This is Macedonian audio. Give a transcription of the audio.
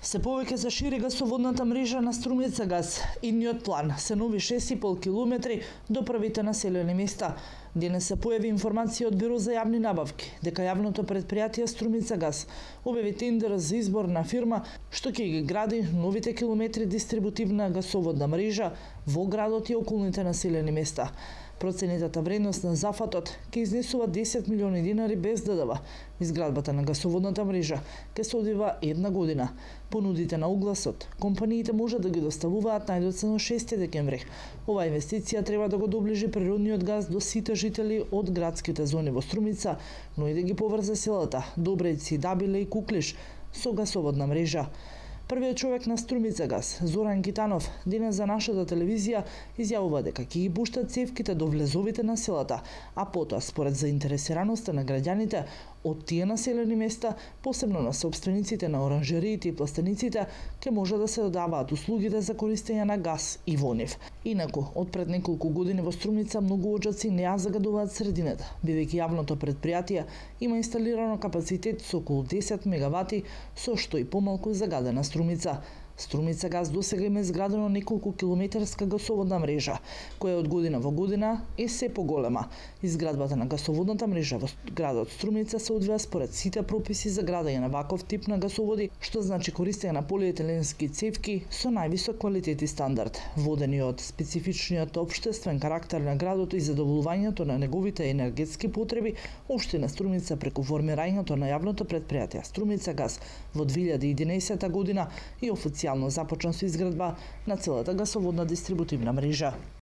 Се повеќе се шири гасоводната мрежа на Струмица газ. Идниот план се нови 6,5 километри до првите населени места. Денес се појави информација од Бюро за јавни набавки дека јавното претпријатие Струмица газ објави тендер за избор на фирма што ќе ги гради новите километри дистрибутивна гасоводна мрежа во градот и околните населени места. Проценетата вредност на зафатот ќе изнесува 10 милиони динари без ДДВ. Изградбата на гасоводната мрежа ќе се одвива една година. Понудите на огласот компаниите може да ги доставуваат најдоцна 6 декември. Оваа инвестиција треба да го доближи природниот газ до сите жители од градските зони во Струмица, но и да ги поврзе селата Добрејци, Дабиле и Куклиш со гасоводна мрежа. Првиот човек на Струмица газ, Зоран Китанов, денес за нашата телевизија изјавува дека ќе ги пуштат цевките до влезовите на селата, а потоа според заинтересираноста на граѓаните од тие населени места, посебно на собствениците на оранжериите и пластениците, ќе може да се додаваат услугите за користење на газ и во нив. Инаку, од пред неколку години во Струмица многу оџаци не ја загадуваат средината, бидејќи јавното претпријатие има инсталирано капацитет со околу 10 мегавати, со што и помалку загадена Струмица. Струмица газ досега има изградено неколку километарска гасоводна мрежа, која од година во година е се поголема. Изградбата на гасоводната мрежа во градот Струмица се одвива според сите прописи за градење на ваков тип на гасоводи, што значи користење на полиетиленски цевки со највисок квалитет и стандард, водени од специфичниот општествен карактер на градот и задоволувањето на неговите енергетски потреби. Општина Струмица преку формирањето на јавното претпријатие Струмица газ во 2011 година и официјално започна со изградба на целата гасоводна дистрибутивна мрежа.